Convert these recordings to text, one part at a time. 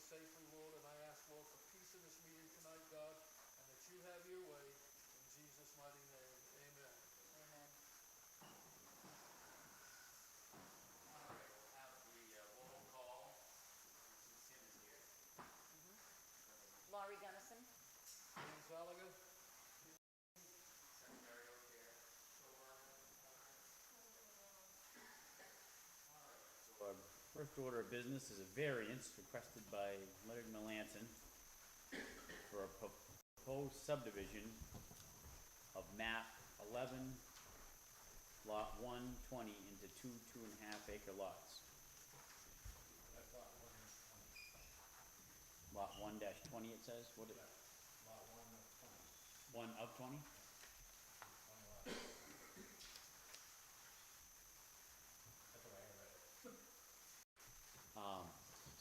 safely, Lord, and I ask, Lord, for peace in this meeting tonight, God, and that you have your way. In Jesus' mighty name, amen. Amen. All right, we'll have the roll call since Tim is here. Laurie Gunnison. James Gallagher? Secretary O'Shea. All right. First order of business is a variance requested by Leonard Melanson for a proposed subdivision of map 11, lot 120 into two 2.5-acre lots. That's lot 120. Lot 1-20 it says? What it? Lot 1 of 20. 1 of 20? One lot. That's the way I read it.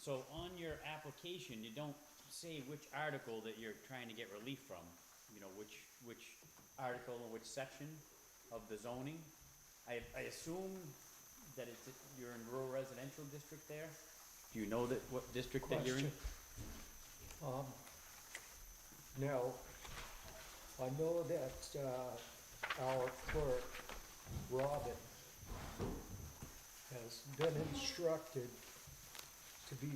So on your application, you don't say which article that you're trying to get relief from. You know, which article or which section of the zoning. I assume that you're in rural residential district there. Do you know that what district that you're in? Now, I know that our clerk, Robin, has been instructed to be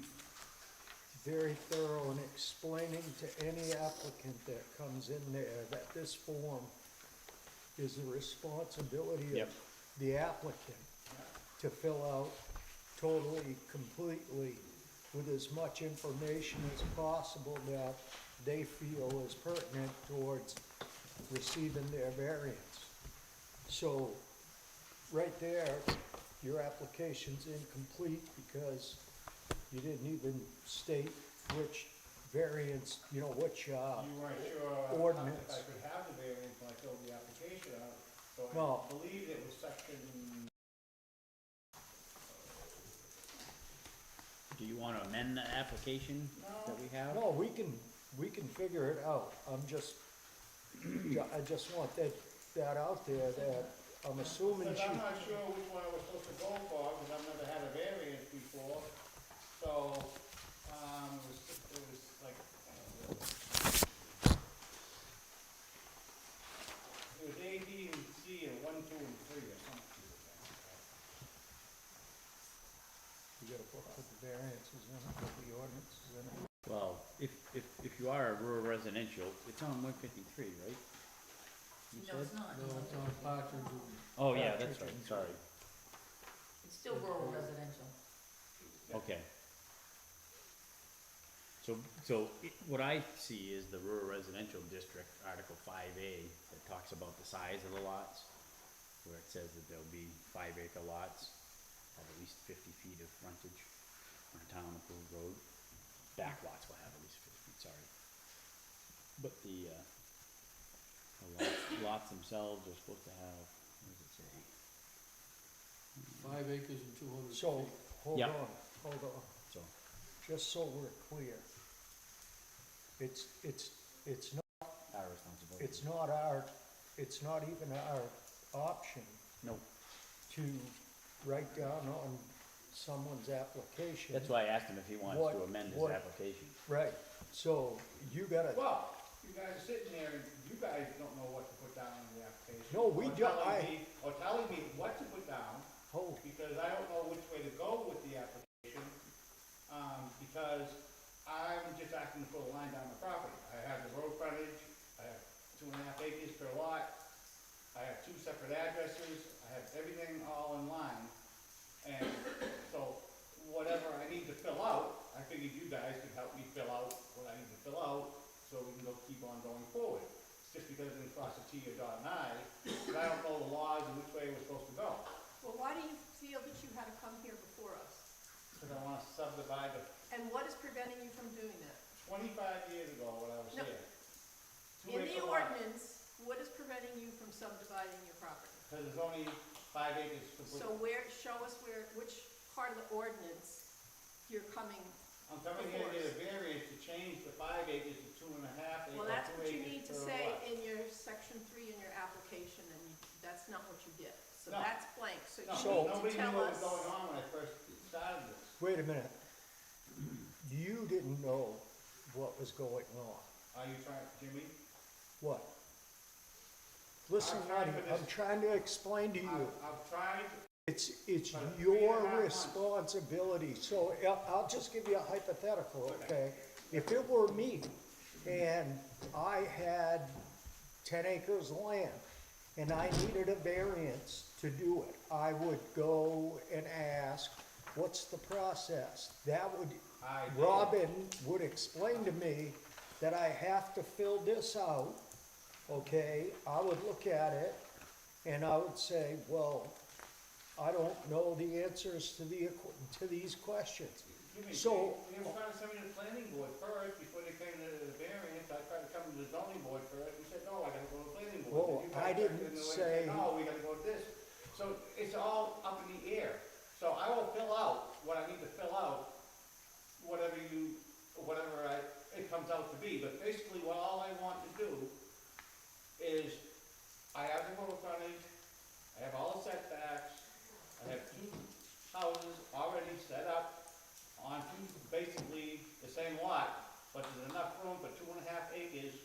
very thorough in explaining to any applicant that comes in there that this form is the responsibility Yep. of the applicant to fill out totally, completely, with as much information as possible that they feel is pertinent towards receiving their variance. So, right there, your application's incomplete because you didn't even state which variance, which, You weren't sure ordinance. if I could have the variance when I filled the application out, so No. I believed it was section. Do you want to amend the application that we have? No, we can figure it out. I just want that out there that I'm assuming Because I'm not sure which one I was supposed to go for, because I've never had a variance before, so, it was like, it was A, B, and C, and 1, 2, and 3, or something. you gotta put the variances in it, put the ordinances in it. Well, if you are a rural residential, it's on 153, right? You No, said? it's not. No, it's on Partridge. Oh, yeah, that's right, sorry. It's still rural residential. Okay. What I see is the rural residential district, Article 5A, that talks about the size of the lots, where it says that there'll be 5-acre lots, have at least 50 feet of frontage on a town-approved road. Back lots will have at least 50 feet, sorry. But the lots themselves are supposed to have, what does it say? 5 acres and 200 So, feet. hold Yep. on, So, just so we're clear. It's not, our responsibility. it's not even our option No, to write down on someone's application. that's why I asked him if he wants What- to amend his what- application. Right, so you gotta, Well, you guys are sitting there, and you guys don't know what to put down in the application. No, we Or don't. telling me what to put down, oh, because I don't know which way to go with the application, because I'm just asking to put a line down the property. I have the road frontage, I have 2.5 acres per lot, I have 2 separate addresses, I have everything all in line. And so, whatever I need to fill out, I figured you guys could help me fill out what I need to fill out, so we can keep on going forward. It's just because I didn't cross the T or dot an I, but I don't know the laws and which way we're supposed to go. Well, why do you feel that you had to come here before us? Because I want to subdivide the And what is preventing you from doing that? 25 years ago when I was No. here. In the ordinance, what is preventing you from subdividing your property? Because there's only 5 acres to put. So show us which part of the ordinance you're coming, I'm coming here to get a variance to change the 5 acres to 2.5 acres. well, that's what 2 you acres need to per say lot. in your section 3 in your application, and that's not what you did. So No. that's blank, so No, you need nobody to knew tell what was us. going on when I first started this. wait a minute. you didn't know what was going on. Are you trying, Jimmy? What? Listen, I'm trying Marty, for this- I'm trying to explain to you. I'm trying, It's But your 3.5 months. responsibility, so I'll just give you a hypothetical, okay? If it were me and I had 10 acres of land and I needed a variance to do it, I would go and ask, what's the process? That would, I did. Robin would explain to me that I have to fill this out, okay? I would look at it and I would say, well, I don't know the answers to these questions. Jimmy, So- they were trying to send me to the planning board first, before they came to the variance, I tried to come to the zoning board first, we said, no, I gotta go to the planning board. Well, Then you I guys didn't checked in the way, say- No, we gotta go to this, so it's all up in the air. So I will fill out what I need to fill out, whatever it comes out to be, but basically what all I want to do is, I have the road frontage, I have all the setbacks, I have 2 houses already set up on basically the same lot, but there's enough room for 2.5 acres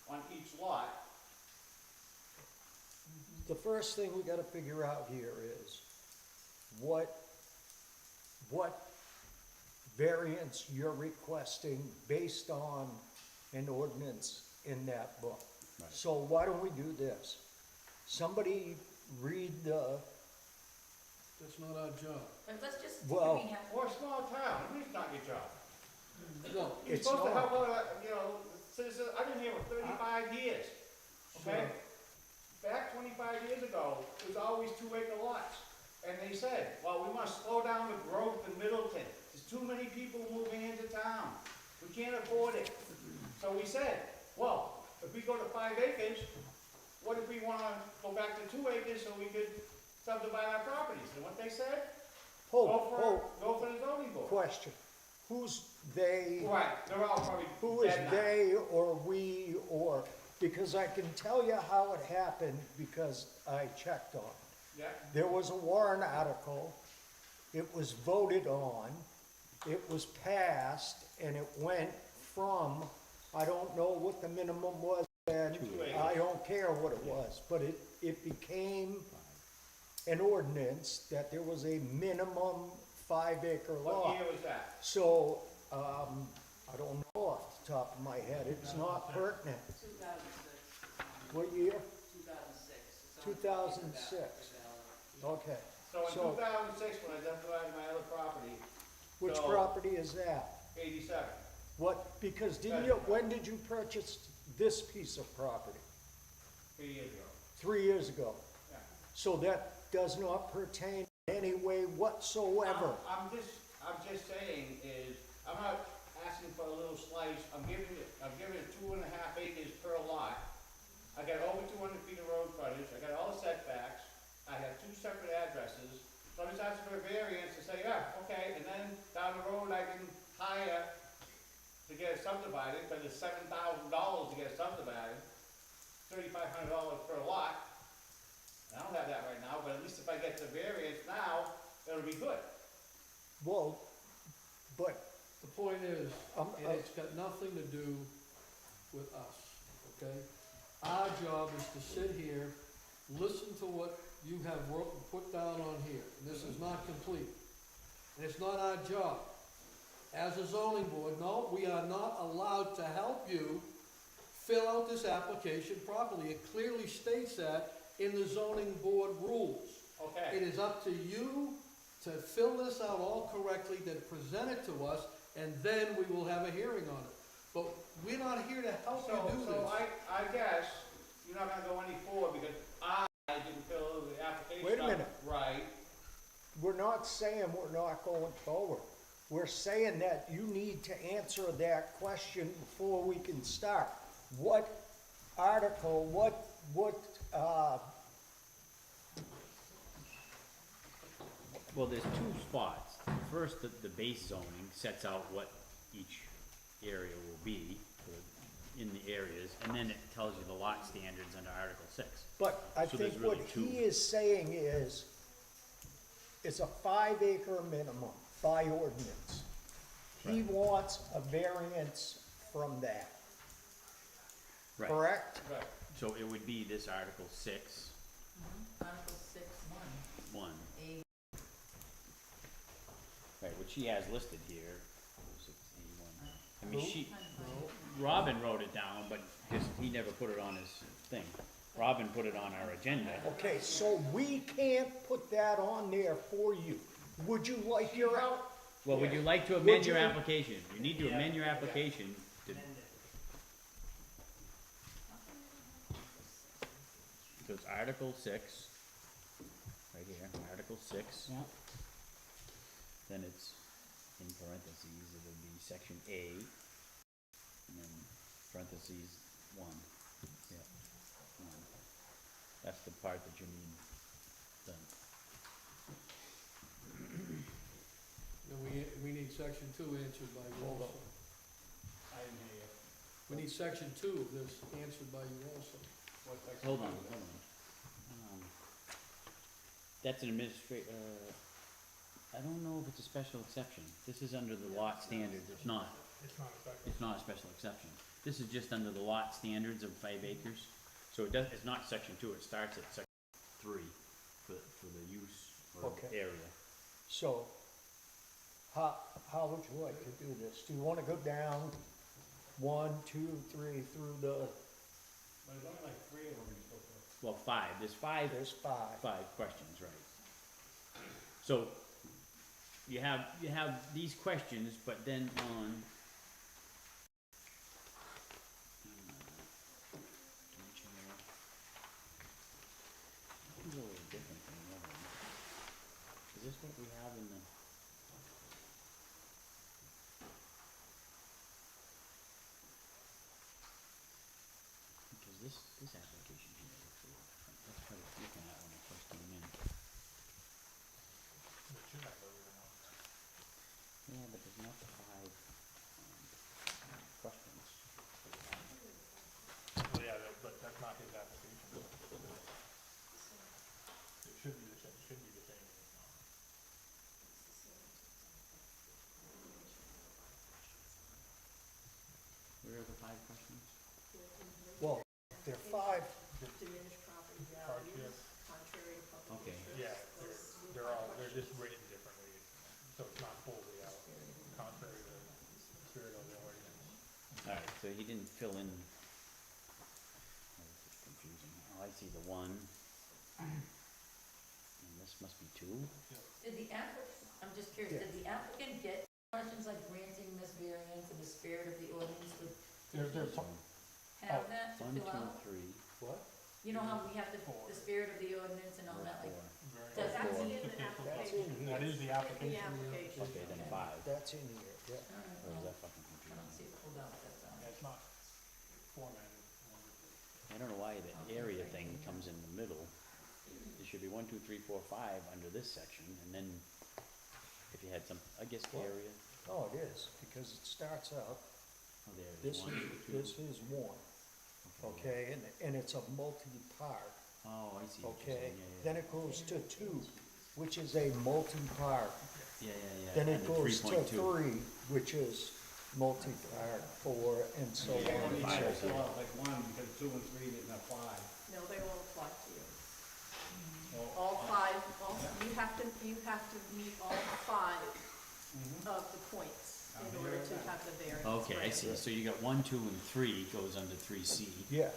on each lot. The first thing we gotta figure out here is what variance you're requesting based on an ordinance in that book. Right. So why don't we do this? Somebody read the, That's not our job. But let's just, Well- we have, We're a small town, it's not your job. No, You're It's supposed to not. help out, citizens, I've been here for 35 years, okay? Back 25 years ago, it was always 2-acre lots. And they said, well, we must slow down the growth in Middleton. There's too many people moving into town. We can't afford it. So we said, well, if we go to 5 acres, what if we wanna go back to 2 acres so we could subdivide our properties? And what they said? Go for the zoning board. question. Who's they? Right, they're all probably Who is dead now. they or we or, because I can tell you how it happened because I checked on it. Yeah, There was a warrant article, it was voted on, it was passed, and it went from, I don't know what the minimum was then, 2 acres. I don't care what it was, but it became an ordinance that there was a minimum 5-acre what lot. year was that? So, I don't know off the top of my head, it's not pertinent. 2006, What year? 2006. 2006. Okay. So in 2006, when I subdivided my other property, Which So- property is that? 87, What, because didn't you, when did you purchase this piece of property? 3 years ago. 3 years ago. Yeah. So that does not pertain in any way whatsoever. I'm just saying is, I'm not asking for a little slice, I'm giving it 2.5 acres per lot. I got over 200 feet of road frontage, I got all the setbacks, I have 2 separate addresses. So I'm just asking for a variance to say, yeah, okay, and then down the road I can hire to get it subdivided, because it's $7,000 to get it subdivided, $3,500 per lot. And I don't have that right now, but at least if I get the variance now, it'll be good. Well, but, the point is, Um, and it's got nothing to do with us, okay? Our job is to sit here, listen to what you have put down on here, and this is not complete. And it's not our job. As a zoning board, no, we are not allowed to help you fill out this application properly. It clearly states that in the zoning board rules. Okay. It is up to you to fill this out all correctly, then present it to us, and then we will have a hearing on it. But we're not here to help you do So this. I guess you're not gonna go any forward because I didn't fill the application Wait a out minute. right. we're not saying we're not going forward. We're saying that you need to answer that question before we can start. What article, Well, there's 2 spots. First, the base zoning sets out what each area will be in the areas, and then it tells you the lot standards under Article 6. but I So think there's what really he 2. is saying is, it's a 5-acre minimum by ordinance. He wants a variance from that, Right, correct? Right. so it would be this Article 6, Article 6, 1, 1, A. right, which she has listed here. 6A1. I mean, Who? she, Robin wrote it down, but just, he never put it on his thing. Robin put it on our agenda. Okay, so we can't put that on there for you. Would you like your out? Well, would you like to Would amend your you- application? You need to amend your application to, so it's Article 6, right here, Article 6. Yeah. Then it's in parentheses, it'll be section A, and then parentheses 1. Yeah, 1. That's the part that you need done. And we need section 2 answered by you Hold also. I didn't hear you. We need section 2 of this answered by you also. What section? Hold on. That's an I don't know if it's a special exception. This is under the lot standards, it's not. It's not a special exception. This is just under the lot standards of 5 acres. So it's not section 2, it starts at section 3 for the use or Okay. area. So, how would you like to do this? Do you wanna go down 1, 2, 3 through the, But there's only like 3 of them you're supposed to. Well, 5, there's 5 there's 5. questions, right? So, you have these questions, but then on. This is a little different than the other one. Is this what we have in the? Because this application here looks a little different. Let's try to look at that when it first came in. Yeah, but there's not 5 questions. Well, yeah, but that's not his application. It should be the same, and it's not. Where are the 5 questions? Well, there are 5, Diminished property Hardship. values, contrary to public Okay. interest. Yeah, they're just written differently, so it's not fully out, contrary to the spirit of the ordinance. Alright, so he didn't fill in. Oh, this is confusing. Oh, I see the 1. And this must be 2? Did the applicant, I'm just curious, Yeah. did the applicant get questions like granting this variance in the spirit of the ordinance would There's have that to 1, 2, fill out? 3, what? You know how we have the Four. spirit of the ordinance and all 4, that, like, 4. does that Four. mean? In the That's application. in That here. is the The application. application. Okay, then 5. That's in here, yeah. Alright, Or is well, that fucking I don't confusing? see it pulled out, that's all. Yeah, it's not formatted. I don't know why the area thing comes in the middle. It should be 1, 2, 3, 4, 5 under this section, and then if you had some, I guess Well, area, Oh, it is, because it starts out, oh, there it this is, is, 1, 2, 2. this is 1, okay, and it's a multi-part, Oh, I see what you're okay? saying, yeah, Then it goes to 2, which is a multi-part. yeah. Yeah. Then it and goes to 3.2. 3, which is multi-part, 4, and so Yeah, on you and might so have fill forth. out like 1, because 2 and 3 didn't apply. No, they won't apply to you. Well, All 5, you have to meet all 5 mhm. of the points I'm in here order with to that. have the variance. Okay, I granted. see, so you got 1, 2, and 3 goes under 3C, Yeah,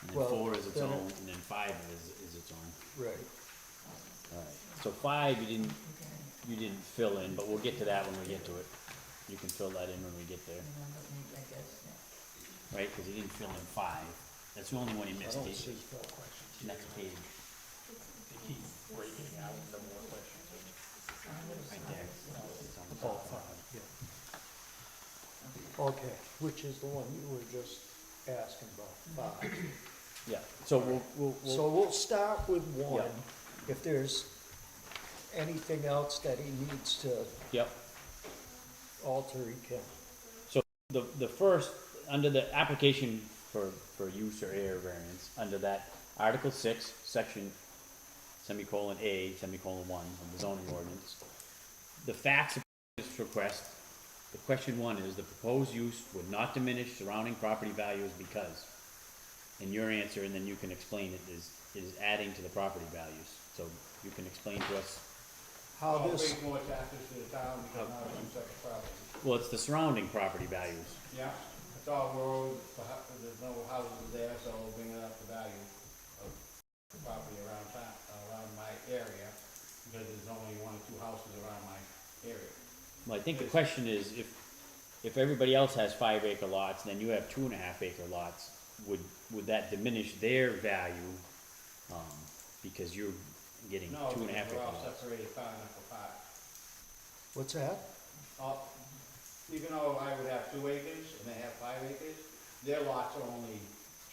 and then Well, 4 is its then it- own, and then 5 is its own. right. Alright, so 5 you didn't fill in, but we'll get to that when we get to it. You can fill that in when we get there, I guess, yeah. right, cause he didn't fill in 5, that's the only one he I missed, don't He- see, next page, They keep breaking out the more questions. right there. It's on the oh, top. 5, yeah. Okay, which is the one you were just asking about, 5. Yeah, so we'll, So we'll start with 1. Yeah. If there's anything else that he needs to yep. alter, he can. So the first, under the application for use or area variance, under that Article 6, Section semicolon A, semicolon 1 of the zoning ordinance, the facts of this use request, the question one is, the proposed use would not diminish surrounding property values because, and your answer, and then you can explain it, is adding to the property values. So you can explain to us, How I'll this, bring more taxes to the town because now it's two separate properties. well, it's the surrounding property values. Yeah, it's all roads, there's no houses there, so we'll bring up the value of the property around town, around my area, because there's only one or two houses around my area. Well, I think the question is, if everybody else has 5-acre lots, and then you have 2.5-acre lots, would that diminish their value, because you're getting No, 2.5 because acre we're all lots? separated far enough apart. what's that? Even though I would have 2 acres and they have 5 acres, their lots are only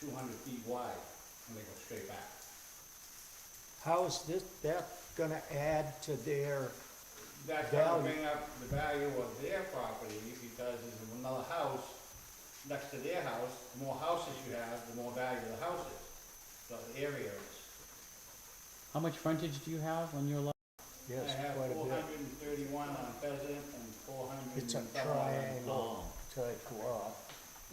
200 feet wide and they go straight back. How is that gonna add to their, That's gonna Value. bring up the value of their property because there's another house next to their house. The more houses you have, the more value the house is, the area is. How much frontage do you have on your lot? yes, I have quite a bit. 431 on Pheasant and 400 It's a and some on- triangle type lot.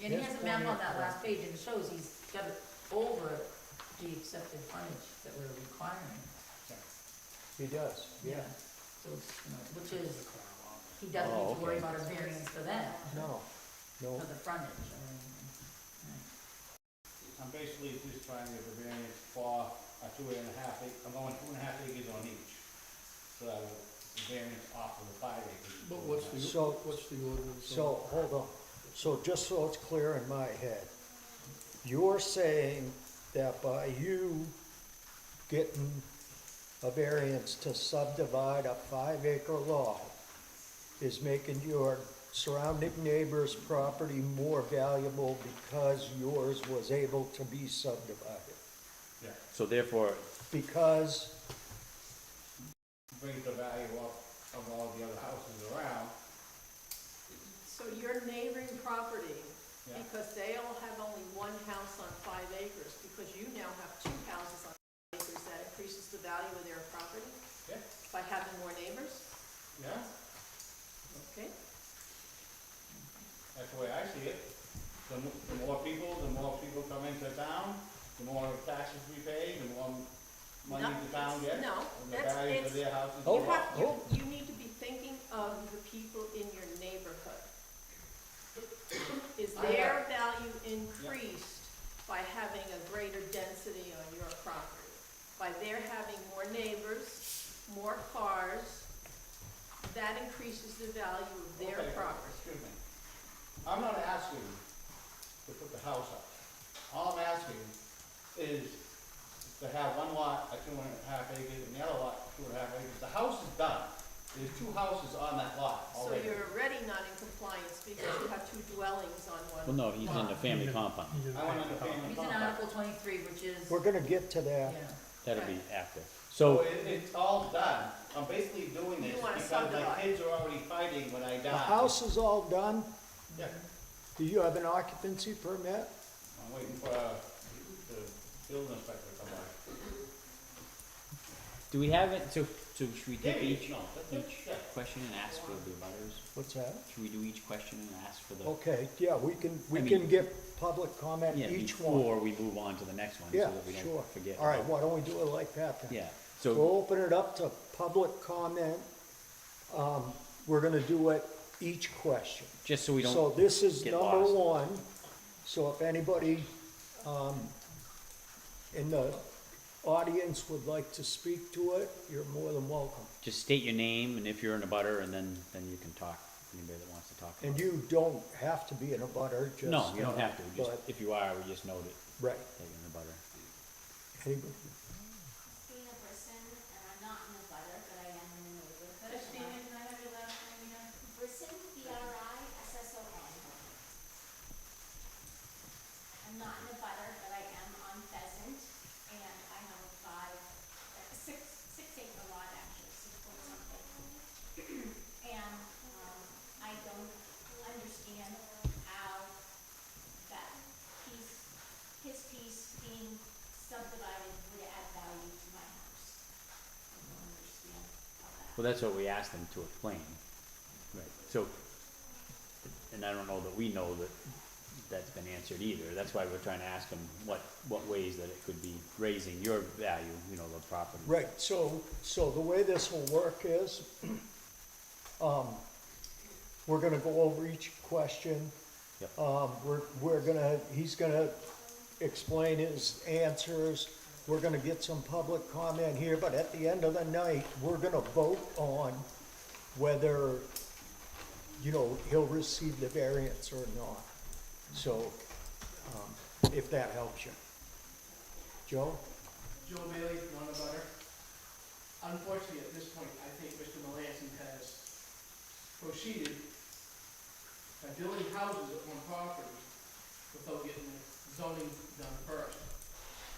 And he Yes, has a map on that plenty of last page, and it shows he's got it over the accepted frontage that we're requiring. He does, yeah. So it's, which is, he doesn't need to worry okay. about a variance for that, No, no, for the frontage or anything. I'm basically just trying to get the variance for a 2.5 acre, I'm going 2.5 acres on each. So the variance off of the 5 acres. But what's So- the ordinance? so, hold on. So just so it's clear in my head, you're saying that by you getting a variance to subdivide a 5-acre lot is making your surrounding neighbor's property more valuable because yours was able to be subdivided? Yeah, So therefore, Because, brings the value up of all the other houses around. So your neighboring property, Yeah. because they all have only one house on 5 acres, because you now have 2 houses on 5 acres, that increases the value of their property Yeah, by having more neighbors? yeah, Okay? that's the way I see it. The more people come into town, the more taxes we pay, the more money No, the town gets. no, And the that's- values of it's- their houses Oh, go up. You need to be thinking of the people in your neighborhood. Is their value increased by having a greater density on your property? By their having more neighbors, more cars, that increases the value of their Okay, property. excuse me. I'm not asking to put the house up. All I'm asking is to have one lot at 2.5 acres and the other lot 2.5 acres. The house is done. There's 2 houses on that lot So already. you're already not in compliance because you have 2 dwellings on one. well, no, he's in the family He's in- compound. he's in I went the under family He's in compound. Article 23, which is, we're gonna get to yeah, that. That'll be after. So So, it's all done. I'm basically doing You this wanna because my subdivide. kids are already fighting when I die. The house is all done. Yeah, Do you have an occupancy permit? I'm waiting for the building inspector to come by. do we have it, so should we take each No, that's it, yeah. question and ask for the butters? What's that? Should we do each question and ask for the? Okay, yeah, we I mean- can get public comment Yeah, each one. before we move on to the next one, so Yeah, that we sure. don't forget. All right, about- why don't we do it like that then? Yeah, We'll so, open it up to public comment. We're gonna do it each question. just so we So don't, this is get number lost. 1. So if anybody, in the audience would like to speak to it, you're more than welcome. just state your name and if you're in a butter, and then you can talk, anybody that wants to talk. And about it. you don't have to be in a butter, just. No, you don't have to, just, But, if you are, we just note it, right. that you're in a butter. Anybody? Being a person, and I'm not in the butter, but I am in the neighborhood. Christina, can I have your last name again? Brisson, B-R-I-S-S-O-N. I'm not in the butter, but I am on Pheasant, and I have a 6 acre lot actually, 6 point something. And, I don't understand how that piece, his piece being subdivided would add value to my house. I don't understand how that. Well, that's what we asked them to explain. Right, so, and I don't know that we know that that's been answered either, that's why we're trying to ask them what ways that it could be raising your value, you know, the property. Right, so the way this will work is, we're gonna go over each question. Yep. He's gonna explain his answers, we're gonna get some public comment here, but at the end of the night, we're gonna vote on whether, you know, he'll receive the variance or not. So, if that helps you. Joe? Joe Bailey, one of butter. Unfortunately, at this point, I think Mr. Melanson has proceeded by building houses at one property without getting the zoning done first.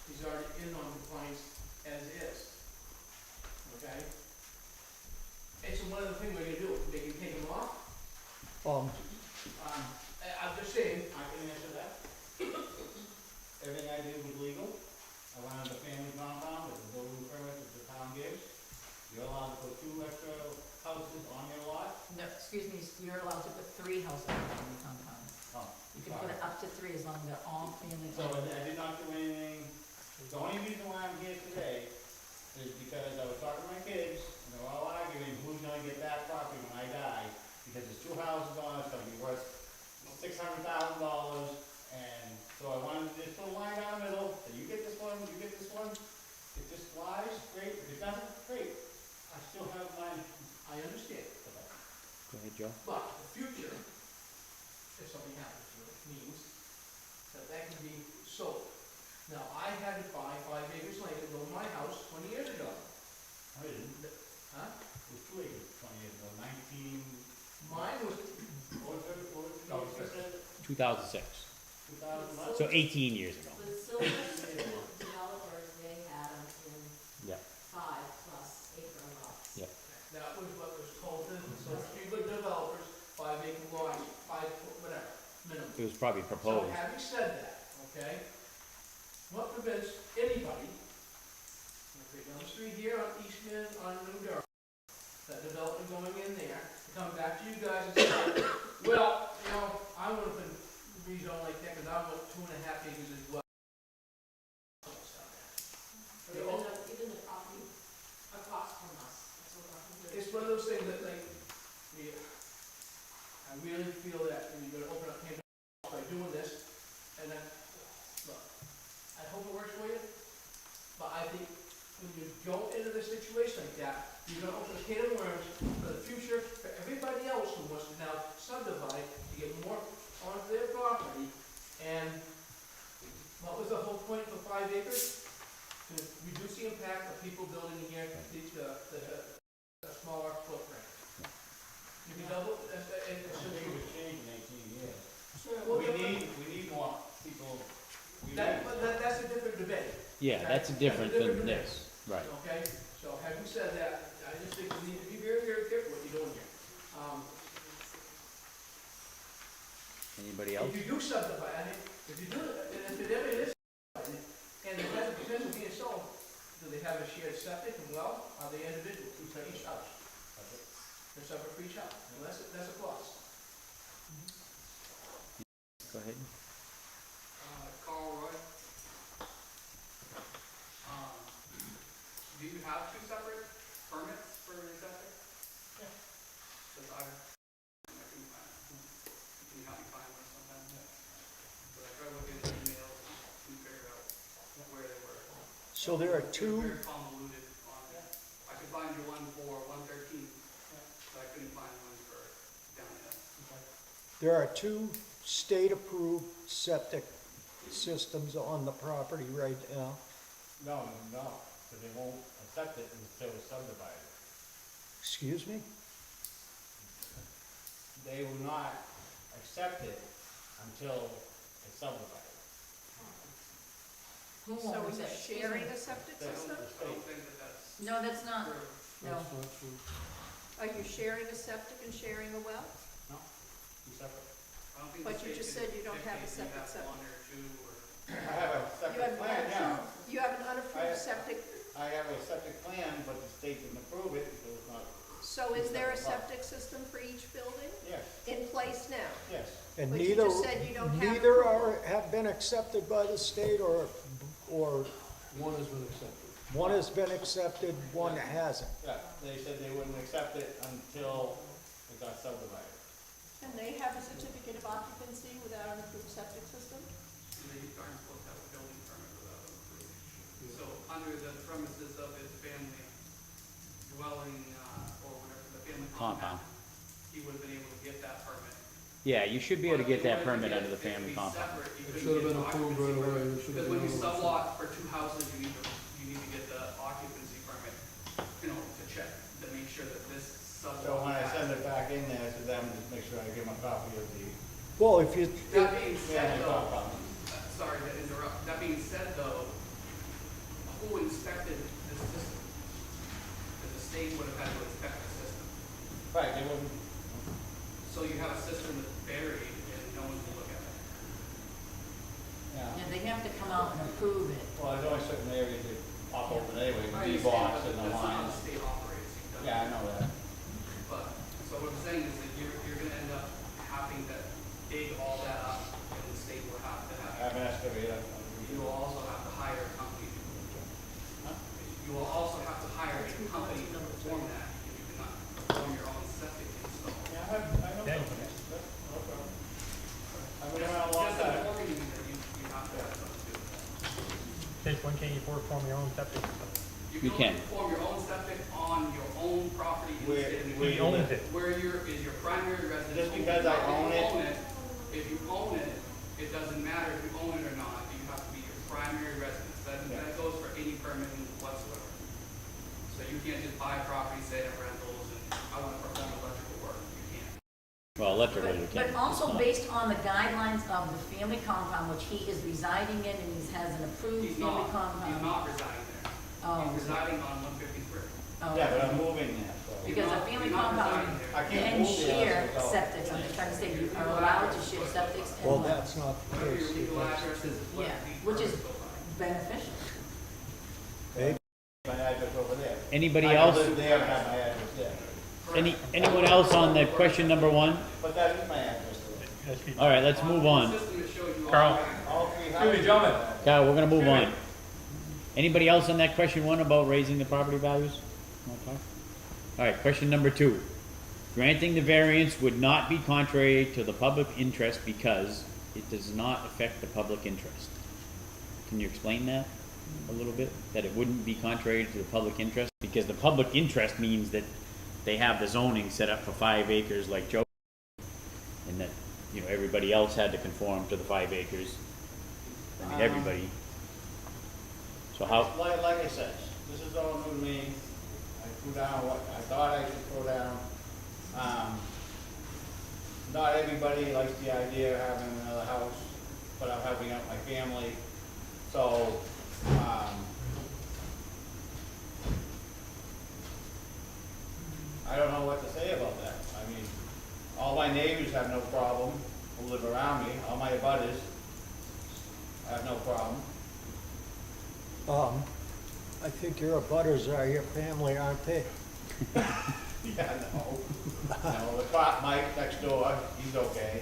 He's already in non-compliance as is, okay? And so one of the things we're gonna do, they can take him off. I'm just saying, I can answer that. Everything I did was legal. I went on the family compound with the building permit that the town gives. You're allowed to put 2 extra houses on your lot. No, excuse me, you're allowed to put 3 houses on the compound. Oh, You can put it up to 3 as long as they're all family So owned. I did not do anything. The only reason why I'm here today is because I was talking to my kids, and they're all arguing who's gonna get that property when I die, because there's 2 houses on it, it's gonna be worth $600,000, and so I wanted to just put a line down the middle, so you get this one, you get this one. If this flies, great, if it doesn't, great. I still have mine. I understand, Go ahead, Joe. but the future, if something happens to it, means that that can be sold. Now, I had to buy 5 acres land to build my house 20 years ago. I didn't. Huh? It was 2 acres 20 years ago, 19, Mine was, what was it, No, what was it, 2006, 2011? so 18 years ago. The silver developers, they had them in Yeah, 5+ acre lots. yeah. that was what was told to, so three good developers, 5 acre lots, 5 foot, whatever, minimum. It was probably So proposed. having said that, okay, what prevents anybody, okay, down the street here on Eastman, on New Durham, that development going in there, to come back to you guys and say, well, you know, I would have been rezoned like that, because I want 2.5 acres as well. Even the property across from us, that's what we're. It's one of those things that, like, I really feel that when you're gonna open up Pandora's box by doing this, and then, look, I hope it works for you, but I think when you go into the situation like that, you're gonna open a can of worms for the future, for everybody else who wants to now subdivide to get more onto their property, and what was the whole point for 5 acres? To reduce the impact of people building here, the smaller footprint. You can double, and so Things have changed in 18 years. Well, We need more people. that's a different debate, Yeah, that's different than this, right. okay? So having said that, I just think you need to be very, very careful what you're doing here. Anybody else? If you do subdivide, I mean, if you do, and if it ever is subdivided, and it has a potential being sold, do they have a shared septic and well, are they individual, for each house? They're separate for each house, and that's a plus. Go ahead. Carl Roy. Do you have 2 separate permits for your septic? Yeah. Because I couldn't find it. You can help me find one sometime. But I tried looking at the emails and figure out where they were. So there are They're 2, very convoluted on it. I could find you one for 113, but I couldn't find one for down here. there are 2 state-approved septic systems on the property right now. No, because they won't accept it until it's subdivided. Excuse me? They will not accept it until it's subdivided. Who So are owns you it? sharing a septic That's system? the I state. don't think that that's No, that's not, true. no. That's not true. Are you sharing a septic and sharing a well? No, two separate. I don't think But the you state just can said you don't have a dictate you septic have 1 or 2 or. I have a You septic have plan now. you have an unapproved I- septic, I have a septic plan, but the state didn't approve it because it's not So is there a septic system for each building Yes, in place now? yes. And But you neither, just said you don't have neither approval. have been accepted by the state, or One has been accepted. one has been accepted, one hasn't. Yeah, they said they wouldn't accept it until it got subdivided. And they have a certificate of occupancy without an approved septic system? And they aren't supposed to have a building permit without an approval. So under the premises of his family dwelling, or whatever, the family compound, he would have been able to get that permit. Yeah, you should be able to get But that in order permit to under the get it to family be compound. separate, you It couldn't should have get been an approved occupancy right away. permit. It should Because have when you been sublot for two houses, you need to get the occupancy permit, to check, to make sure that this sublot. So when I has- send it back in there to them, just make sure I give them a copy of the Well, if you, That being family said though, compound. sorry to interrupt, that being said though, who inspected this system? Because the state would have had to inspect the system. Right, they wouldn't, So you have a system that's buried and no one will look at it. yeah. And they have to come out and approve it. Well, there's only certain areas that pop open anyway, I the understand, D-box but and the that's not how lines. the state operates. You've done Yeah, I know that. But, so what I'm saying is that you're gonna end up having to dig all that up, and the state will have to I have an excavator. you will also have to hire a company. You will also have to hire a company to perform that, if you cannot perform your own septic install. Yeah, I know Yeah. companies, that's no problem. I've been around a long Just time. informing you that you have to have something to do with that. Chase, when can you perform your own septic system? You You can. can perform your own septic on your own property in the Where- state of New where He York. owns it. Where is your primary residence. Just because I own it? If you own it, it doesn't matter if you own it or not, you have to be your primary residence. That goes for any permitting whatsoever. So you can't just buy property, say have rentals, and I wanna perform electrical work, you can't. Well, electrically you But can. also based on the guidelines of the family compound, which he is residing in, and he has an approved He's family not, compound. he's not residing there. Oh, He's residing on 153. oh. Yeah, but I'm moving there, so. Because a family compound I can't can move the share electrical. septics, I'm just trying to say, you are allowed to share septics well, and that's not the Whatever case. your legal address is, is what Yeah, these which is- permits go by. beneficial. My address over there. Anybody I else? live there and have my address there. Anyone else on the question number one? But that is my address there. Yes, he- All right, let's move on. The system that shows you Carl. already. All three Excuse me, houses. gentlemen. Kyle, we're gonna move Excuse me. on. Anybody else on that question one about raising the property values? Okay. All right, question number two. Granting the variance would not be contrary to the public interest because it does not affect the public interest. Can you explain that a little bit? That it wouldn't be contrary to the public interest? Because the public interest means that they have the zoning set up for 5 acres like Joe, and that, you know, everybody else had to conform to the 5 acres. I mean, everybody. So how, Like I said, this is all new to me. I threw down what I thought I should throw down. Not everybody likes the idea of having another house, but I'm helping out my family. So, I don't know what to say about that. I mean, all my neighbors have no problem who live around me, all my abutters have no problem. I think your abutters are your family, aren't they? Yeah, no. No, the cop Mike next door, he's okay.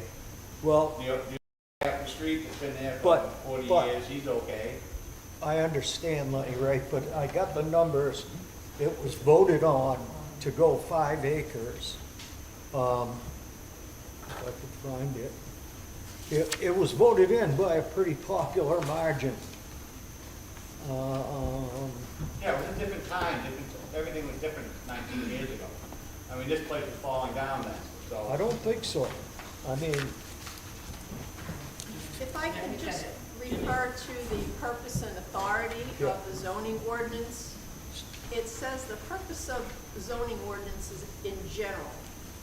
Well, The guy up the street that's been there for But- 40 but- years, he's okay. I understand, Lenny, right, but I got the numbers. It was voted on to go 5 acres. If I could find it. It was voted in by a pretty popular margin. Yeah, it was a different time, everything was different 19 years ago. I mean, this place was falling down then, I so. don't think so. I mean, If I can just refer to the purpose and authority Yeah. of the zoning ordinance, it says the purpose of zoning ordinances in general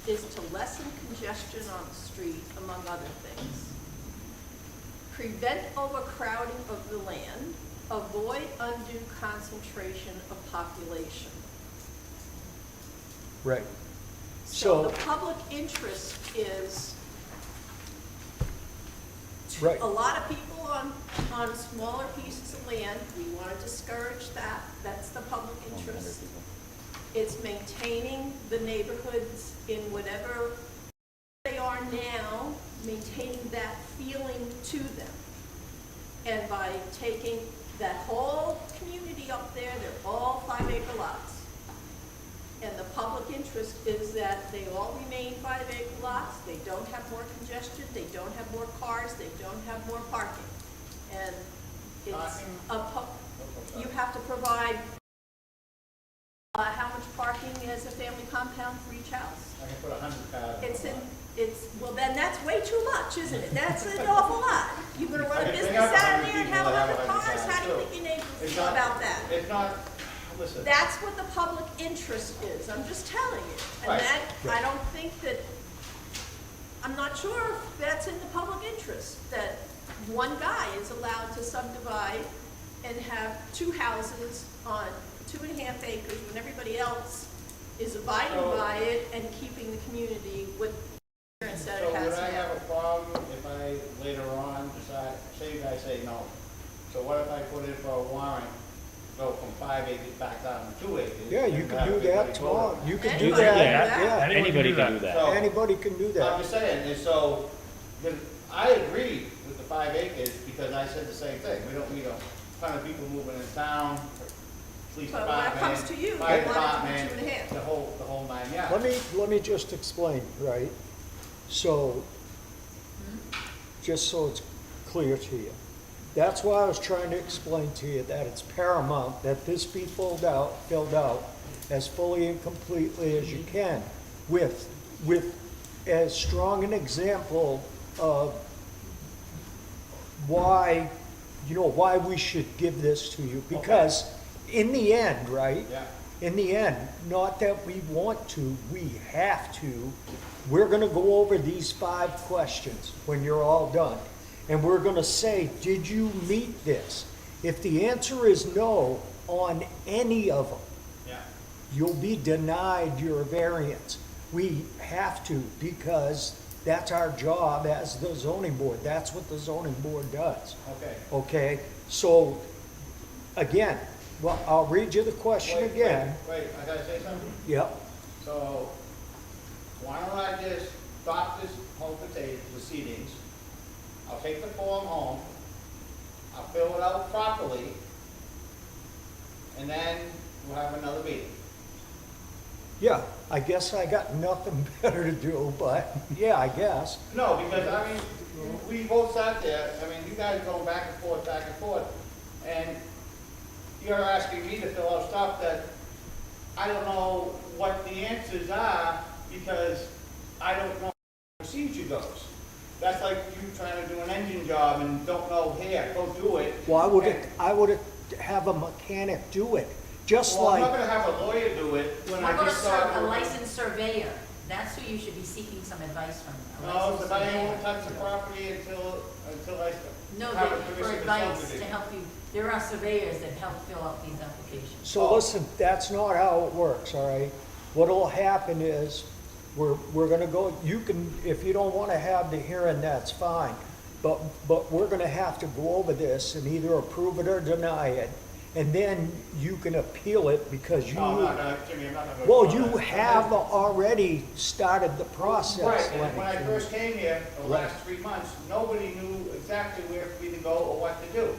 is to lessen congestion on the street, among other things. Prevent overcrowding of the land, avoid undue concentration of population. right. So So, the public interest is right, a lot of people on smaller pieces of land, we wanna discourage that, that's the public interest. It's maintaining the neighborhoods in whatever they are now, maintaining that feeling to them. And by taking that whole community up there, they're all 5-acre lots. And the public interest is that they all remain 5-acre lots, they don't have more congestion, they don't have more cars, they don't have more parking. And it's you have to provide, how much parking is a family compound for each house? I can put 100 cars. Well, then that's way too much, isn't it? That's an awful lot. You're gonna run a They business have out 100 there and people have that have 100 100 cars, how do you too. think your neighbors It's feel not- about that? It's not, listen. That's what the public interest is, I'm just telling you. And Right. that, I don't think that, I'm not sure if that's in the public interest, that one guy is allowed to subdivide and have 2 houses on 2.5 acres when everybody else is abiding So- by it and keeping the community with instead So of would has. I have a problem if I later on decide, say you guys say no? So what if I put in for a warrant, go from 5 acres back down to 2 acres? Yeah, you and can have do everybody that vote tomorrow. on it? You can do Anybody that, can do that. yeah. Anybody can do that. So- Anybody can do I'm that. just saying, and so, I agree with the 5 acres, because I said the same thing, we don't need a ton of people moving in town, police But when it department, comes to you, you fire want it to be department, 2.5. the whole 9 yards. Let me just explain, right? So, just so it's clear to you. That's why I was trying to explain to you that it's paramount that this be filled out as fully and completely as you can with as strong an example of why, why we should give this to you. Because in the end, right? Yeah. In the end, not that we want to, we have to. We're gonna go over these 5 questions when you're all done. And we're gonna say, did you meet this? If the answer is no on any of them, Yeah. you'll be denied your variance. We have to, because that's our job as the zoning board. That's what the zoning board does, Okay. okay? So, again, well, I'll read you the question Wait, again. Wait, I gotta say something? Yep, So, why don't I just stop this whole proceedings? I'll take the form home, I'll fill it out properly, and then we'll have another meeting. yeah, I guess I got nothing better to do, but, yeah, I guess. No, because, I mean, we both sat there, I mean, you guys going back and forth, and you're asking me to fill out stuff that I don't know what the answers are, because I don't know how the procedure goes. That's like you trying to do an engine job and don't know, here, go do it. Well, I would have a mechanic do it, just Well, I'm not like, gonna have a lawyer do it when How I about just saw. a licensed surveyor? That's who you should be seeking some advice from, a No, licensed because I surveyor. won't touch the property until I No, have a for permission to advice, to subdivision. help you, there are surveyors that help fill out these applications. so listen, that's not how it works, all right? What'll happen is, we're gonna go, you can, if you don't wanna have the hearing, that's fine. But we're gonna have to go over this and either approve it or deny it, and then you can appeal it because you. No, I'm not gonna, Jimmy, I'm not gonna. Well, do you that. have already started the process, Right, and Lenny. when I first came here, the Right. last 3 months, nobody knew exactly where for me to go or what to do.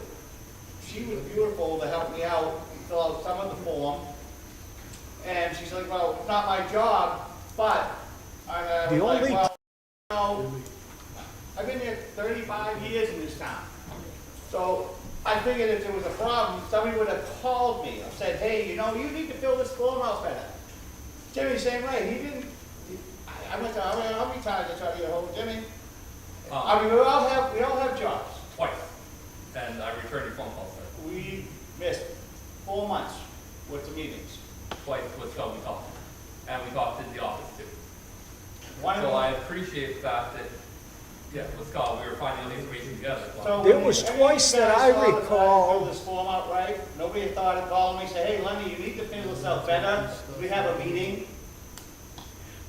She was beautiful to help me out, fill out some of the form, and she's like, well, it's not my job, but I The was like, only- well, no, I've been here 35 years in this town. So I figured if there was a problem, somebody would have called me and said, hey, you need to fill this form out better. Jimmy, same way, he didn't, I went to, how many times I tried to get a hold of Jimmy? I mean, we all have jobs. Twice, and I returned your phone call, sir. We missed 4 months worth of meetings. Twice with Scott we talked, and we talked in the office too. One of So them- I appreciate the fact that, yeah, with Scott, we were finding all the information together. So There when was any of twice you that guys I saw that recall- filled this form out right, nobody thought of calling me, say, hey, Lenny, you need to fill this out better, we have a meeting.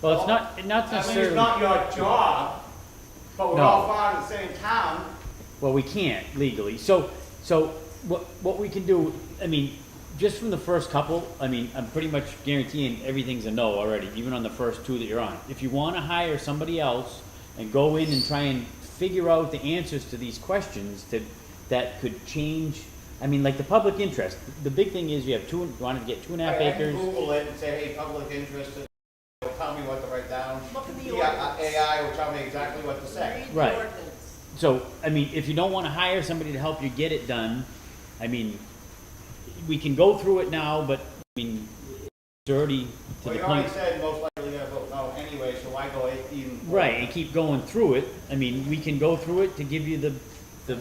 Well, it's not I mean, necessarily. it's not your job, but we're No. all part of the same town. Well, we can't legally. So what we can do, I mean, just from the first couple, I mean, I'm pretty much guaranteeing everything's a no already, even on the first two that you're on. If you wanna hire somebody else and go in and try and figure out the answers to these questions that could change, I mean, like the public interest, the big thing is you have you wanted to get 2.5 I acres. can Google it and say, hey, public interest, it'll tell me what to write down. Look at the The ordinance. AI will tell me exactly what to say. Read the Right. ordinance. So, I mean, if you don't wanna hire somebody to help you get it done, I mean, we can go through it now, but, I mean, it's already to Well, the you point. already said most likely gonna vote no anyway, so why go even? Right, and keep going through it, I mean, we can go through it to give you the,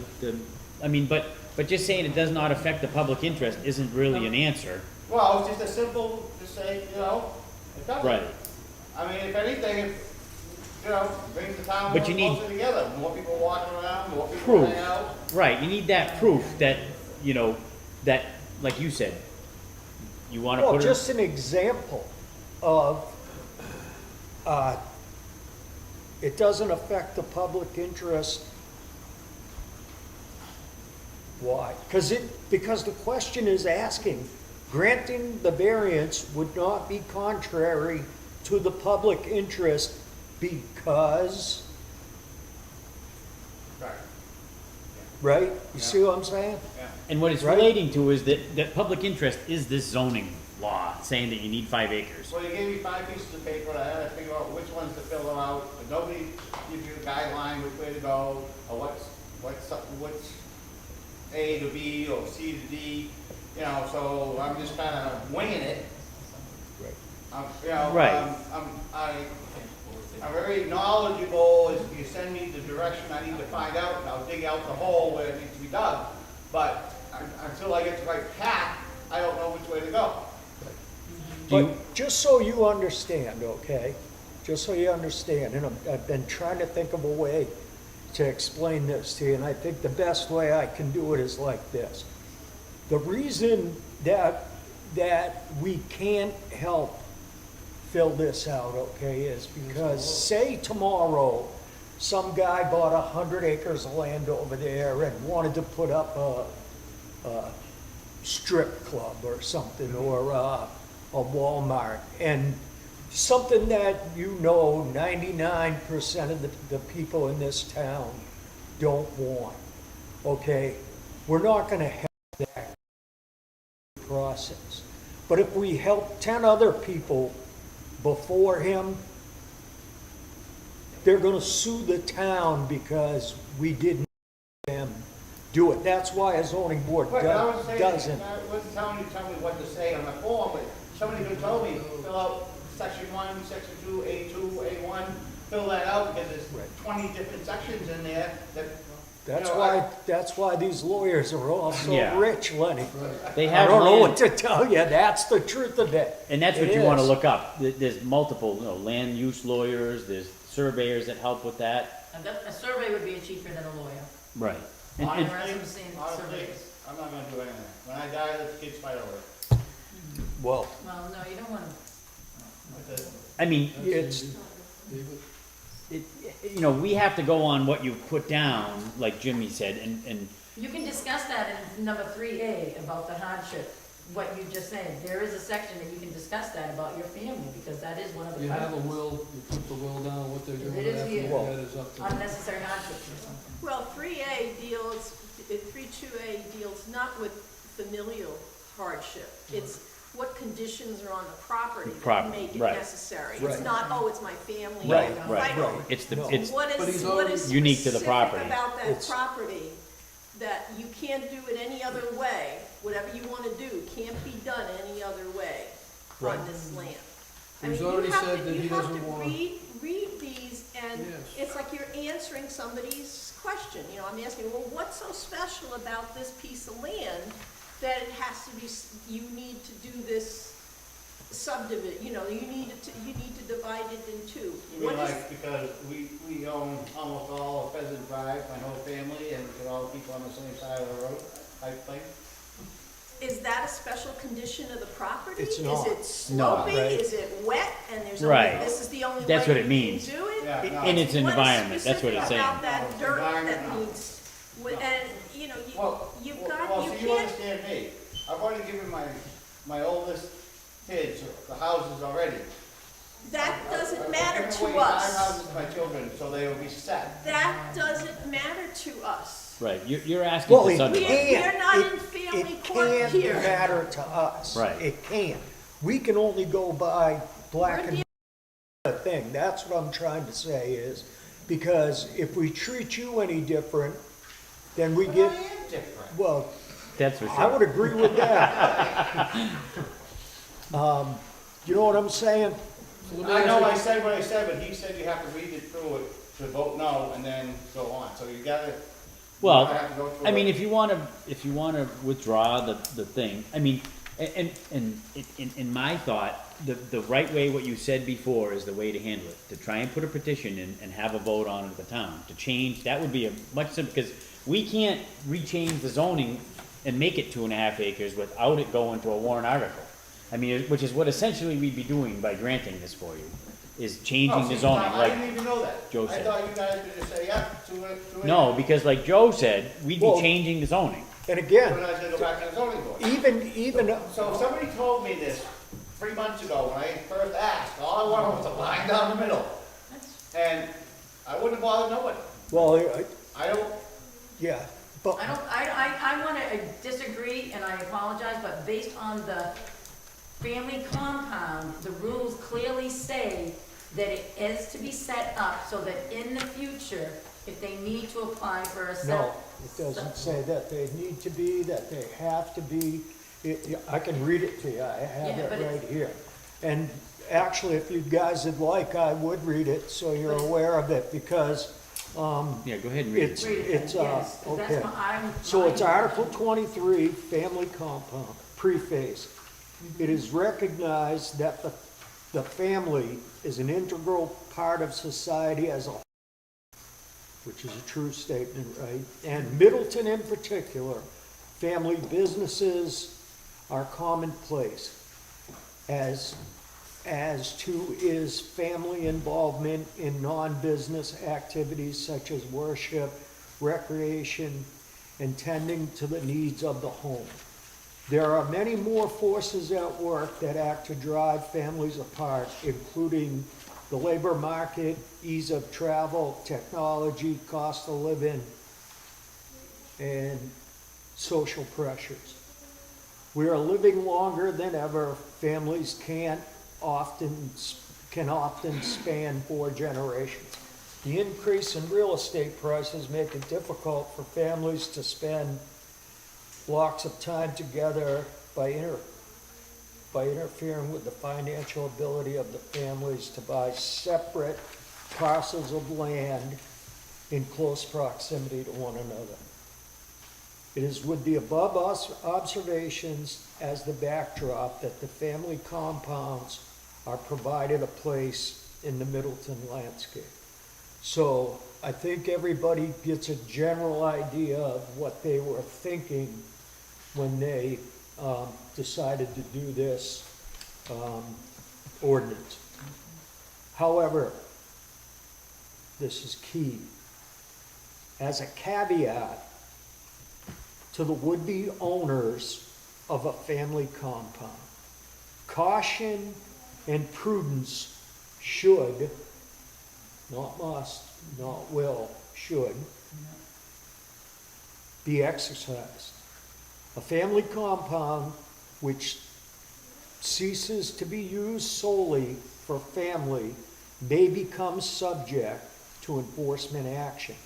I mean, but just saying it does not affect the public interest isn't really an answer. Well, it's just a simple, just say, it doesn't. Right. I mean, if anything, brings the town But more you need- closer together, more people walking around, more people Proof. hanging out. Right, you need that proof that, that, like you said, you wanna Well, put it. just an example of, it doesn't affect the public interest. Why? Because the question is asking, granting the variance would not be contrary to the public interest because, Right. right? You see what I'm saying? And what it's Right. relating to is that public interest is this zoning law, saying that you need 5 acres. Well, you gave me 5 pieces of paper, I had to figure out which ones to fill out, but nobody gives you a guideline which way to go, or what's A to B or C to D, so I'm just kinda winging it. Right. Right. I'm very knowledgeable, if you send me the direction I need to find out, and I'll dig out the hole where it needs to be dug, but until I get the right path, I don't know which way to go. Do you- But just so you understand, okay, just so you understand, and I've been trying to think of a way to explain this to you, and I think the best way I can do it is like this. The reason that we can't help fill this out, okay, is because say tomorrow, some guy bought 100 acres of land over there and wanted to put up a strip club or something, or a Walmart, and something that 99% of the people in this town don't want, okay? We're not gonna help that process. But if we help 10 other people before him, they're gonna sue the town because we didn't let them do it. That's why a zoning board But I was saying, doesn't. I wasn't telling you to tell me what to say on the form, but somebody could tell me, fill out section 1, section 2, A2, A1, fill that out, because there's Right. 20 different sections in there that, That's why these lawyers are all so Yeah. rich, Lenny. They I have don't know land- what to tell you, that's the truth of it. And that's what It you wanna is. look up. There's multiple, land use lawyers, there's surveyors that help with that. A survey would be cheaper than a lawyer. Right. And, Honestly, and, I've seen honestly, surveys. I'm not gonna do anything. When I die, let the kids fight over it. Well, Well, no, you don't wanna, That's it. I mean, it's, we have to go on what you put down, like Jimmy said, and you can discuss that in number 3A about the hardship, what you just said. There is a section that you can discuss that about your family, because that is one of the You have a factors. will, you put the will down, what they're doing It is after here. that is up to them. Unnecessary hardships or something. Well, 3A deals, 3.2A deals not with familial hardship. It's what conditions are on the property that Property, make it right. necessary. Right. It's not, oh, it's my family. Right, I'm gonna right, fight right. over it. it's the, No. it's, What But he's is already- Unique to the specific property. about that It's- property that you can't do it any other way? Whatever you wanna do can't be done any other way on Right. this land. I He's mean, you already have said to- that he doesn't want- You have to read these, and Yes. it's like you're answering somebody's question. I'm asking, well, what's so special about this piece of land that it has to be, you need to do this subdivision, you need to divide it in two? I mean, What is, like, because we own almost all of Pheasant Drive, my whole family, and with all the people on the same side of the road, type thing. is that a special condition of the property? It's not. Is it No. slopey? Right. Is it wet, and there's Right. only, this is the only way That's what it you means. can do it? Yeah, no. in its What is environment, that's what it's specific saying. about that dirt Environment, that no. needs, and, Well, you've well, got, well, you so you can't, understand me. I've already given my oldest kids the houses already. That doesn't matter I've to given away 5 us. houses to my children, so they will be set. That doesn't matter to us. Right, you're asking Well, for it something. We're not It- in family It court can't here. matter to us. Right. It can't. We can only go by black We're and white thing. That's what I'm trying to say is, because if we treat you any different, then we But get, I am different. well, That's for I would sure. agree with that. You know what I'm saying? So let me I ask know you- I said what I said, but he said you have to read it through it to vote no and then go on. So you gotta. Well, you have to go through I mean, it. if you wanna withdraw the thing, I mean, and in my thought, the right way, what you said before is the way to handle it. To try and put a petition in and have a vote on it at the town, to change, that would be a much simpler, because we can't rechange the zoning and make it 2.5 acres without it going to a warrant article. I mean, which is what essentially we'd be doing by granting this for you, is Oh, changing the see, zoning, I like didn't even know that. Joe I said. thought you guys would just say, yeah, do it. No, because like Joe said, we'd be Well- changing the zoning. And again, When I was gonna go back to the zoning board. even, So if somebody told me this 3 months ago when I first asked, all I wanted was a line down the middle. And I wouldn't have bothered nobody. well, I don't, yeah, but, I wanna disagree, and I apologize, but based on the family compound, the rules clearly say that it is to be set up so that in the future, if they need to apply for a no, set. it doesn't say that they need to be, that they have to be. I can read it to you, I have Yeah, it but right here. And actually, if you guys would like, I would read it so you're aware of it, because, Yeah, go ahead and read It's- it. Read it, it's, yes, 'cause okay. that's my, so it's Article 23, Family Compound, preface. It is recognized that the family is an integral part of society as a whole, which is a true statement, right? And Middleton in particular, family businesses are commonplace, as to is family involvement in non-business activities such as worship, recreation, and tending to the needs of the home. There are many more forces at work that act to drive families apart, including the labor market, ease of travel, technology, cost of living, and social pressures. We are living longer than ever. Families can often span 4 generations. The increase in real estate prices make it difficult for families to spend blocks of time together by interfering with the financial ability of the families to buy separate parcels of land in close proximity to one another. It is with the above observations as the backdrop that the family compounds are provided a place in the Middleton landscape. So I think everybody gets a general idea of what they were thinking when they decided to do this ordinance. However, this is key. As a caveat to the would-be owners of a family compound, caution and prudence should, not must, not will, should be exercised. A family compound which ceases to be used solely for family may become subject to enforcement action.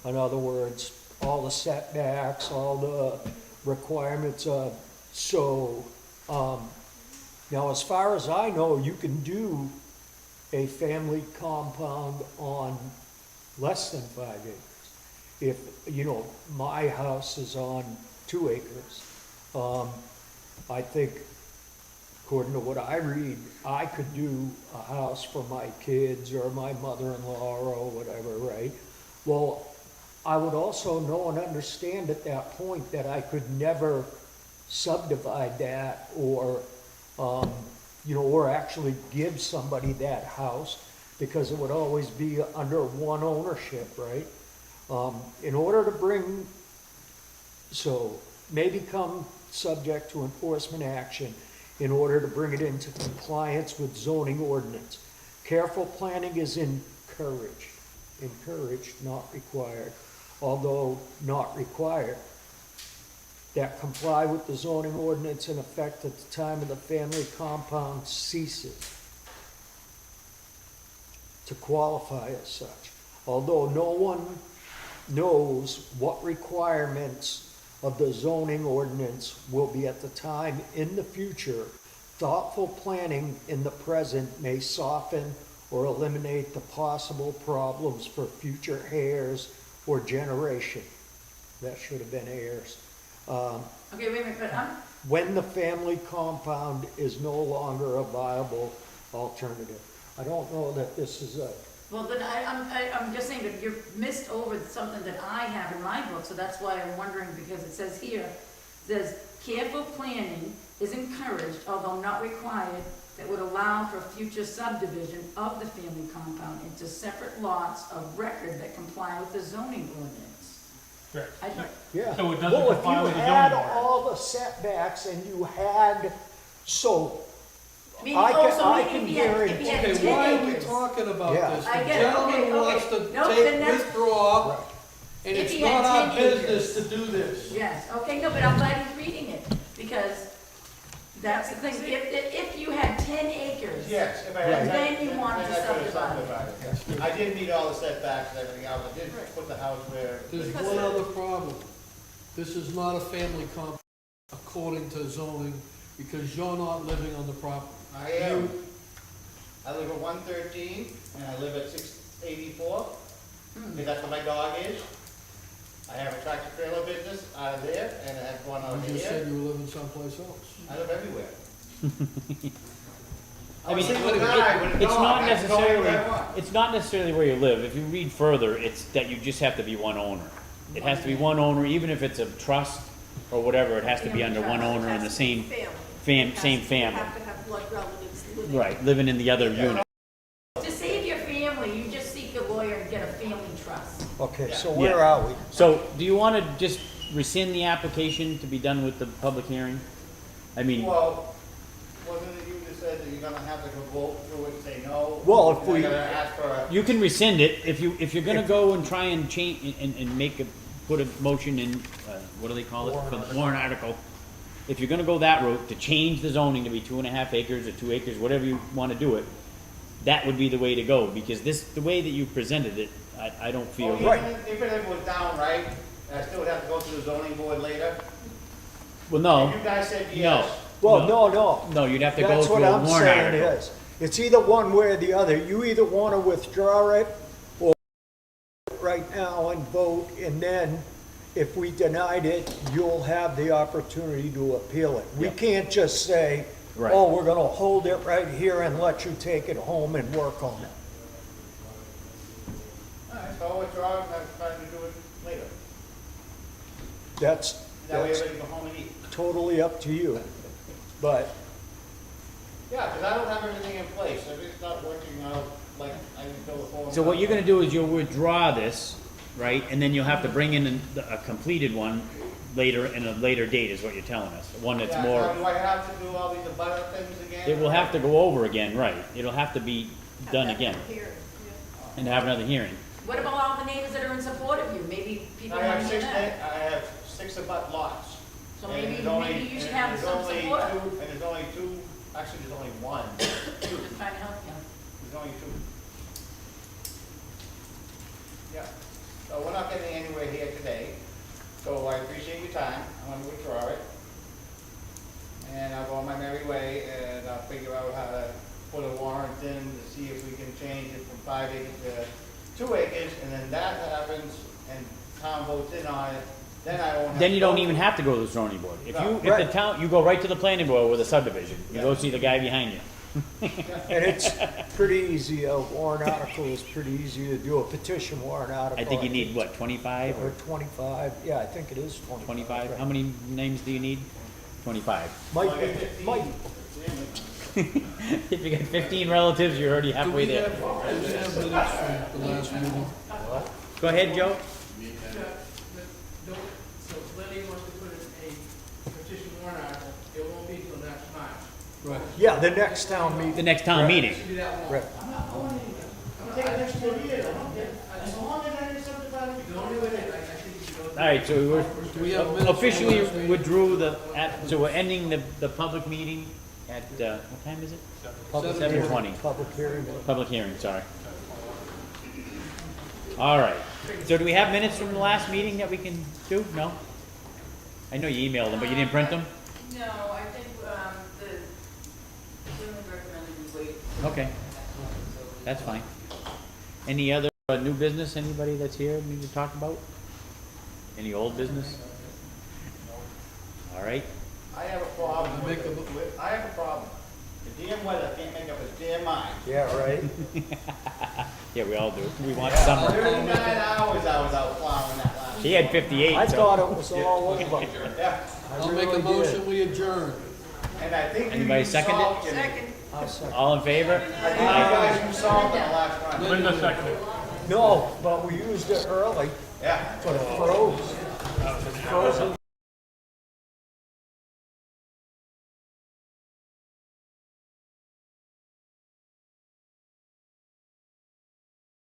In other words, all the setbacks, all the requirements of, now as far as I know, you can do a family compound on less than 5 acres. If, my house is on 2 acres. I think, according to what I read, I could do a house for my kids or my mother-in-law or whatever, right? Well, I would also know and understand at that point that I could never subdivide that or actually give somebody that house because it would always be under one ownership, right? In order to bring, may become subject to enforcement action in order to bring it into compliance with zoning ordinance. Careful planning is encouraged, not required, although not required, that comply with the zoning ordinance in effect at the time of the family compound ceases to qualify as such. Although no one knows what requirements of the zoning ordinance will be at the time in the future, thoughtful planning in the present may soften or eliminate the possible problems for future heirs or generation. That should have been heirs. Okay, wait a minute, but When the family compound is no longer a viable alternative. I don't know that this is a, well, then I'm just saying that you're missed over something that I have in my book, so that's why I'm wondering, because it says here, says careful planning is encouraged, although not required, that would allow for future subdivision of the family compound into separate lots of record that comply with the zoning ordinance. Correct. yeah. So it doesn't Well, comply with if the you had zoning ordinance. all the setbacks and you had, so, Meaning, I oh, can- so I meaning can if you had Okay, 10 why are we acres. talking about Yeah. this? I The get it, okay, gentleman okay. wants to No, then that's- withdraw, right. and If it's he had not our 10 acres. business to do this. Yes, okay, no, but I'm glad he's reading it, because that's the thing, if you had 10 acres. Yes, if I Right. had. Then you want to then I could've subdivide. subdivided. I did meet all the setbacks and everything else, I did put the house where. There's one other problem. This is not a family compound according to zoning, because you're not living on the property. I am. I live at 113, and I live at 684, because that's where my dog is. I have a tractor trailer business out of there, and I have one out You just here. said you were living someplace else. I live everywhere. I mean, I'm a single guy with a it's dog. not I can go anywhere I necessarily, want. it's not necessarily where you live. If you read further, it's that you just have to be one owner. It has to be one owner, even if it's a trust or whatever, it has to be under one owner in the same, same You family. have to have blood relatives living. Right, living in the other unit. To save your family, you just seek a lawyer and get a family trust. Okay, so where are we? So, do you wanna just rescind the application to be done with the public hearing? I mean, Well, wasn't it you that said that you're gonna have to go vote through it and say no? Well, if And we- you're gonna ask for a. you can rescind it, if you're gonna go and try and change, and make a, put a motion in, what do they call it? For the warrant article. If you're gonna go that route, to change the zoning to be 2.5 acres or 2 acres, whatever you wanna do it, that would be the way to go, because this, the way that you presented it, I don't feel. Oh, Right. even if it was downright, I still would have to go to the zoning board later? Well, no, If you guys said no. yes. Well, no. No, you'd have to go That's through what a I'm warrant saying article. is, it's either one way or the other. You either wanna withdraw it or right now and vote, and then if we denied it, you'll have the opportunity to appeal it. We Yep. can't just say, Right. oh, we're gonna hold it right here and let you take it home and work on it. Alright, so I'll withdraw it, and I'm trying to do it later. That's That way everybody can go home and eat. totally up to you. But, Yeah, because I don't have everything in place, everything's not working out like I can fill the form. So what out. you're gonna do is you'll withdraw this, right, and then you'll have to bring in a completed one later, in a later date, is what you're telling us, one that's Yeah, more, now do I have to do all these abutter things again? it will have to go over again, right, it'll have to be Have done that again, hearing, yeah. and have another hearing. What about all the neighbors that are in support of you? Maybe people I want have to hear six, that. I have 6 abut lots. So And maybe, there's only- maybe you should and have there's some only support. two- And there's only two, actually, there's only one, two, Just trying to help you. there's only two. Yeah, so we're not getting anywhere here today, so I appreciate your time, I'm gonna withdraw it. And I'll go on my merry way, and I'll figure out how to put a warrant in to see if we can change it from 5 acres to 2 acres, and then that happens, and town votes in on it, then I won't have. Then you to don't go- even have to go to the zoning board, if No. the Right. town, you go right to the planning board with a subdivision, you go Yeah. see the guy behind you. and it's pretty easy, a warrant article is pretty easy to do, a petition warrant article. I think you need, what, 25 Or or 25, yeah, I think it is 25. 25, right. how many names do you need? 25. Might be, might, If you got 15 relatives, you're already halfway there. Do we have minutes from the last meeting? Go ahead, Joe. So Lenny wants to put in a Right. Yeah, the next town the meeting. next town meeting. Do that one. Right. I'm not going anywhere. I'm gonna take the next 4 years, I don't care. As long as I didn't subdivide it. The only way that I think you should go. All right, so Do we have minutes from the officially last meeting? withdrew so we're ending the public meeting at, what time is it? Public 7:20. hearing, Public hearing. Public hearing, sorry. All right, so do we have minutes from the last meeting that we can do? No? I know you emailed them, but you didn't print them? No, I think, the chairman recommended we wait. Okay, that's fine. Any other new business, anybody that's here need to talk about? Any old business? All right, I have a problem I make a mo- I have a problem. The damn weather can't make up its damn mind. Yeah, right. yeah, we all do. We want summer. 39 hours I was out plowing that last. He had 58, I so. thought it was all over. Yeah, I'll make a motion, we adjourn. and I think you Anybody used second it? salt in it. I'll second. All in favor? I think you guys used salt in the last one. Linda seconded. No, but we used it early, Yeah. but it froze.